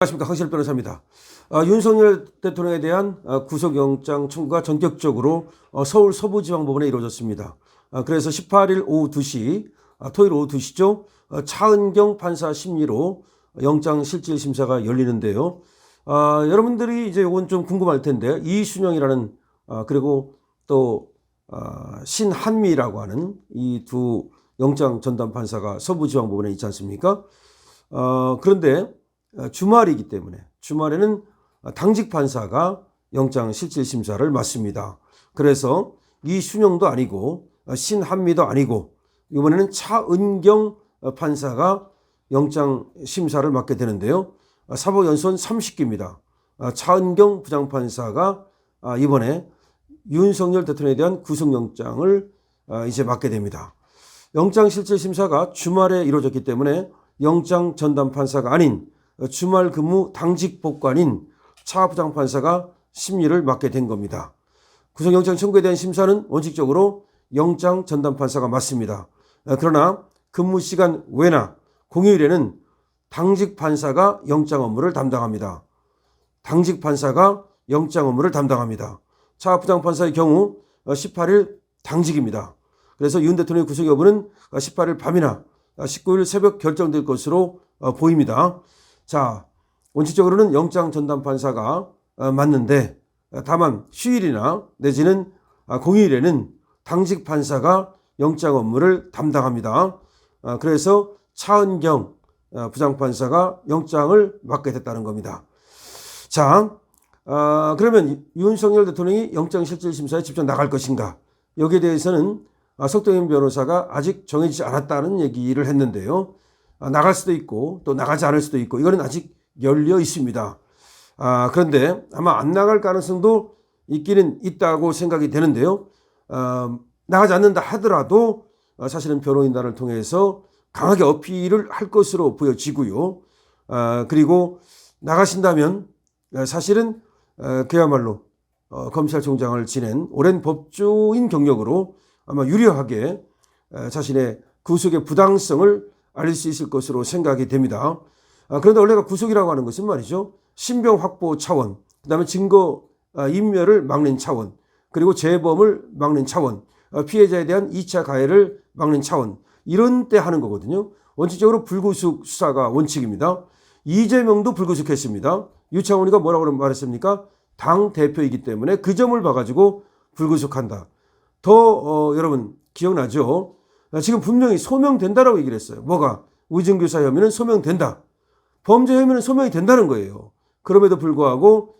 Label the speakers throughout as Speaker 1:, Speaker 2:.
Speaker 1: 안녕하십니까, 황실 변호사입니다. 윤석열 대통령에 대한 구속영장 청구가 전격적으로 서울 서부지방법원에 이루어졌습니다. 그래서 18일 오후 2시, 토요일 오후 2시죠. 차은경 판사 심리로 영장실질심사가 열리는데요. 여러분들이 이제 이건 좀 궁금할 텐데, 이순영이라는 그리고 또 신한미라고 하는 이 두 영장 전담 판사가 서부지방법원에 있지 않습니까? 그런데 주말이기 때문에 주말에는 당직 판사가 영장 실질심사를 맡습니다. 그래서 이순영도 아니고 신한미도 아니고 이번에는 차은경 판사가 영장 심사를 맡게 되는데요. 사법연수원 30기입니다. 차은경 부장판사가 이번에 윤석열 대통령에 대한 구속영장을 이제 맡게 됩니다. 영장 실질심사가 주말에 이루어졌기 때문에 영장 전담 판사가 아닌 주말 근무 당직 법관인 차 부장판사가 심리를 맡게 된 겁니다. 구속영장 청구에 대한 심사는 원칙적으로 영장 전담 판사가 맡습니다. 그러나 근무 시간 외나 공휴일에는 당직 판사가 영장 업무를 담당합니다. 당직 판사가 영장 업무를 담당합니다. 차 부장판사의 경우 18일 당직입니다. 그래서 윤 대통령의 구속 여부는 18일 밤이나 19일 새벽 결정될 것으로 보입니다. 자, 원칙적으로는 영장 전담 판사가 맞는데 다만 휴일이나 내지는 공휴일에는 당직 판사가 영장 업무를 담당합니다. 그래서 차은경 부장판사가 영장을 맡게 됐다는 겁니다. 자, 그러면 윤석열 대통령이 영장실질심사에 직접 나갈 것인가? 여기에 대해서는 석동현 변호사가 아직 정해지지 않았다는 얘기를 했는데요. 나갈 수도 있고 또 나가지 않을 수도 있고 이거는 아직 열려 있습니다. 그런데 아마 안 나갈 가능성도 있기는 있다고 생각이 되는데요. 나가지 않는다 하더라도 사실은 변호인단을 통해서 강하게 어필을 할 것으로 보여지고요. 그리고 나가신다면 사실은 그야말로 검찰총장을 지낸 오랜 법조인 경력으로 아마 유리하게 자신의 구속의 부당성을 알릴 수 있을 것으로 생각이 됩니다. 그런데 원래가 구속이라고 하는 것은 말이죠. 신병 확보 차원, 그 다음에 증거 인멸을 막는 차원, 그리고 재범을 막는 차원, 피해자에 대한 2차 가해를 막는 차원, 이런 때 하는 거거든요. 원칙적으로 불구속 수사가 원칙입니다. 이재명도 불구속했습니다. 유창훈이가 뭐라고 말했습니까? 당 대표이기 때문에 그 점을 봐가지고 불구속한다. 여러분 기억나죠? 지금 분명히 소명된다라고 얘기를 했어요. 뭐가? 위증교사 혐의는 소명된다. 범죄 혐의는 소명이 된다는 거예요. 그럼에도 불구하고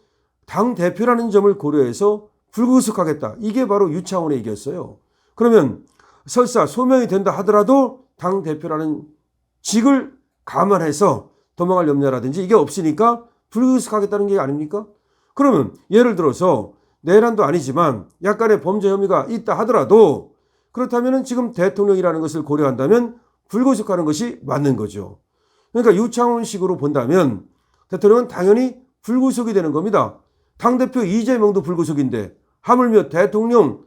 Speaker 1: 당대표라는 점을 고려해서 불구속하겠다. 이게 바로 유창훈의 얘기였어요. 그러면 설사 소명이 된다 하더라도 당대표라는 직을 감안해서 도망할 염려라든지 이게 없으니까 불구속하겠다는 게 아닙니까? 그러면 예를 들어서 내란도 아니지만 약간의 범죄 혐의가 있다 하더라도 그렇다면 지금 대통령이라는 것을 고려한다면 불구속하는 것이 맞는 거죠. 그러니까 유창훈식으로 본다면 대통령은 당연히 불구속이 되는 겁니다. 당대표 이재명도 불구속인데 하물며 대통령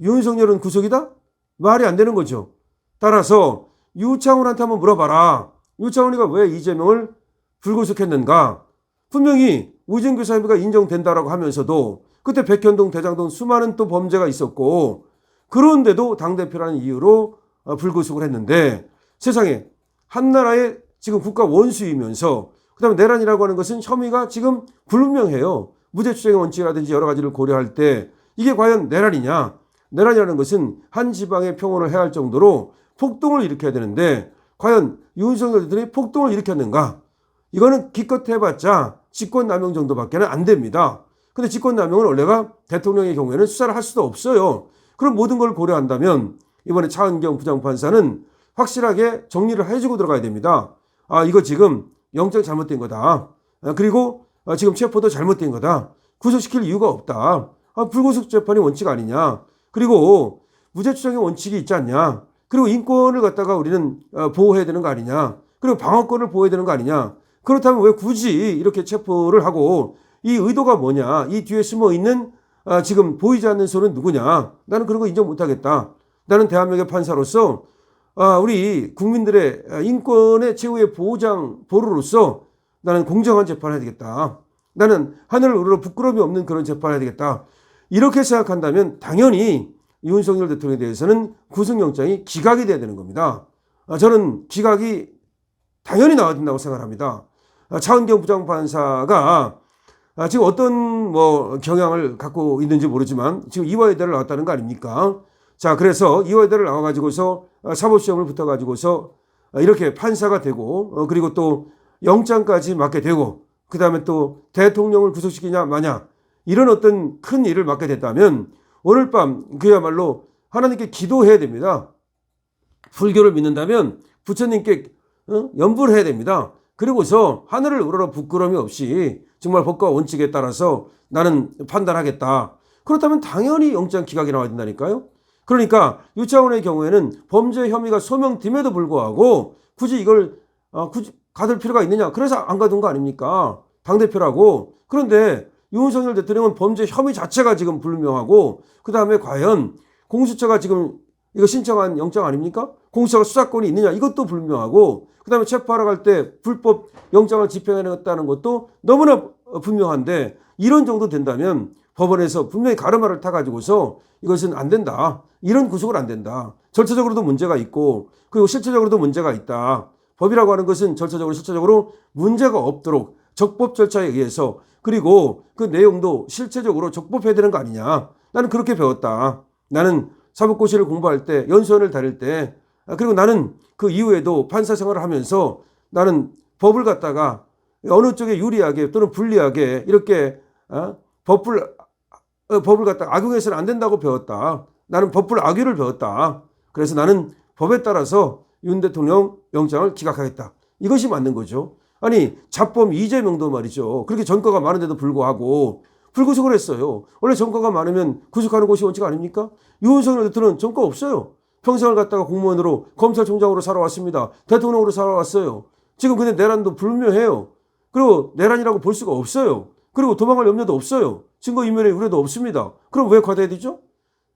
Speaker 1: 윤석열은 구속이다? 말이 안 되는 거죠. 따라서 유창훈한테 한번 물어봐라. 유창훈이가 왜 이재명을 불구속했는가? 분명히 위증교사 혐의가 인정된다라고 하면서도 그때 백현동, 대장동 수많은 또 범죄가 있었고 그런데도 당대표라는 이유로 불구속을 했는데 세상에 한나라의 지금 국가 원수이면서 그다음에 내란이라고 하는 것은 혐의가 지금 불분명해요. 무죄추정의 원칙이라든지 여러 가지를 고려할 때 이게 과연 내란이냐? 내란이라는 것은 한 지방의 평온을 해할 정도로 폭동을 일으켜야 되는데 과연 윤석열 대통령이 폭동을 일으켰는가? 이거는 기껏 해봤자 직권남용 정도밖에 안 됩니다. 근데 직권남용은 원래가 대통령의 경우에는 수사를 할 수도 없어요. 그럼 모든 걸 고려한다면 이번에 차은경 부장판사는 확실하게 정리를 해주고 들어가야 됩니다. 이거 지금 영장 잘못된 거다. 그리고 지금 체포도 잘못된 거다. 구속시킬 이유가 없다. 불구속 재판이 원칙 아니냐. 그리고 무죄추정의 원칙이 있지 않냐. 그리고 인권을 갖다가 우리는 보호해야 되는 거 아니냐. 그리고 방어권을 보호해야 되는 거 아니냐. 그렇다면 왜 굳이 이렇게 체포를 하고 이 의도가 뭐냐. 이 뒤에 숨어 있는 지금 보이지 않는 손은 누구냐. 나는 그런 거 인정 못하겠다. 나는 대한민국의 판사로서 우리 국민들의 인권의 최후의 보호장 보루로서 나는 공정한 재판을 해야 되겠다. 나는 하늘을 우러러 부끄러움이 없는 그런 재판을 해야 되겠다. 이렇게 생각한다면 당연히 윤석열 대통령에 대해서는 구속영장이 기각이 돼야 되는 겁니다. 저는 기각이 당연히 나와야 된다고 생각합니다. 차은경 부장판사가 지금 어떤 경향을 갖고 있는지 모르지만 지금 이화여대를 나왔다는 거 아닙니까? 자, 그래서 이화여대를 나와가지고서 사법시험을 붙어가지고서 이렇게 판사가 되고 그리고 또 영장까지 맡게 되고 그 다음에 또 대통령을 구속시키냐 마냐 이런 어떤 큰 일을 맡게 됐다면 오늘 밤 그야말로 하나님께 기도해야 됩니다. 불교를 믿는다면 부처님께 연부를 해야 됩니다. 그리고서 하늘을 우러러 부끄러움이 없이 정말 법과 원칙에 따라서 나는 판단하겠다. 그렇다면 당연히 영장 기각이 나와야 된다니까요. 그러니까 유차원의 경우에는 범죄 혐의가 소명됨에도 불구하고 굳이 이걸 굳이 가둘 필요가 있느냐. 그래서 안 가둔 거 아닙니까? 당대표라고. 그런데 윤석열 대통령은 범죄 혐의 자체가 지금 불명하고 그 다음에 과연 공수처가 지금 이거 신청한 영장 아닙니까? 공수처가 수사권이 있느냐 이것도 불명하고 그 다음에 체포하러 갈 때 불법 영장을 집행해냈다는 것도 너무나 분명한데 이런 정도 된다면 법원에서 분명히 가르마를 타가지고서 이것은 안 된다. 이런 구속은 안 된다. 절차적으로도 문제가 있고 그리고 실체적으로도 문제가 있다. 법이라고 하는 것은 절차적으로 실체적으로 문제가 없도록 적법 절차에 의해서 그리고 그 내용도 실체적으로 적법해야 되는 거 아니냐. 나는 그렇게 배웠다. 나는 사법고시를 공부할 때 연수원을 다닐 때 그리고 나는 그 이후에도 판사 생활을 하면서 나는 법을 갖다가 어느 쪽에 유리하게 또는 불리하게 이렇게 법을 갖다가 악용해서는 안 된다고 배웠다. 나는 법불 악유를 배웠다. 그래서 나는 법에 따라서 윤 대통령 영장을 기각하겠다. 이것이 맞는 거죠. 아니 자범 이재명도 말이죠. 그렇게 전과가 많은데도 불구하고 불구속을 했어요. 원래 전과가 많으면 구속하는 것이 원칙 아닙니까? 윤석열 대통령은 전과 없어요. 평생을 갖다가 공무원으로 검찰총장으로 살아왔습니다. 대통령으로 살아왔어요. 지금 근데 내란도 불묘해요. 그리고 내란이라고 볼 수가 없어요. 그리고 도망갈 염려도 없어요. 증거인멸의 우려도 없습니다. 그럼 왜 과대해야 되죠?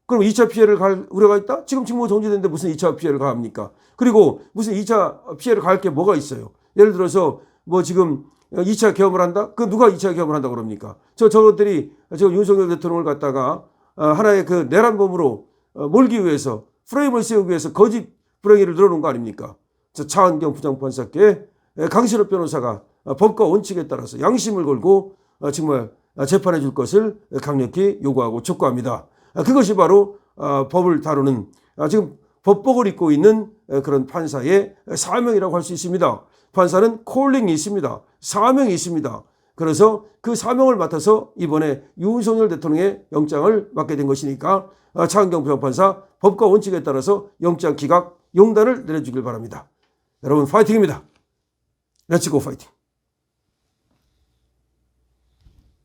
Speaker 1: 그럼 2차 피해를 갈 우려가 있다? 지금 직무 정지됐는데 무슨 2차 피해를 가합니까? 그리고 무슨 2차 피해를 가할 게 뭐가 있어요? 예를 들어서 지금 2차 계엄을 한다? 그 누가 2차 계엄을 한다고 그럽니까? 저것들이 지금 윤석열 대통령을 갖다가 하나의 그 내란범으로 몰기 위해서 프레임을 세우기 위해서 거짓 불행위를 늘어놓은 거 아닙니까? 차은경 부장판사께 강신업 변호사가 법과 원칙에 따라서 양심을 걸고 정말 재판해 줄 것을 강력히 요구하고 촉구합니다. 그것이 바로 법을 다루는 지금 법복을 입고 있는 그런 판사의 사명이라고 할 수 있습니다. 판사는 콜링이 있습니다. 사명이 있습니다. 그래서 그 사명을 맡아서 이번에 윤석열 대통령의 영장을 맡게 된 것이니까 차은경 부장판사 법과 원칙에 따라서 영장 기각 용단을 내려주길 바랍니다. 여러분 파이팅입니다. 렛츠고 파이팅.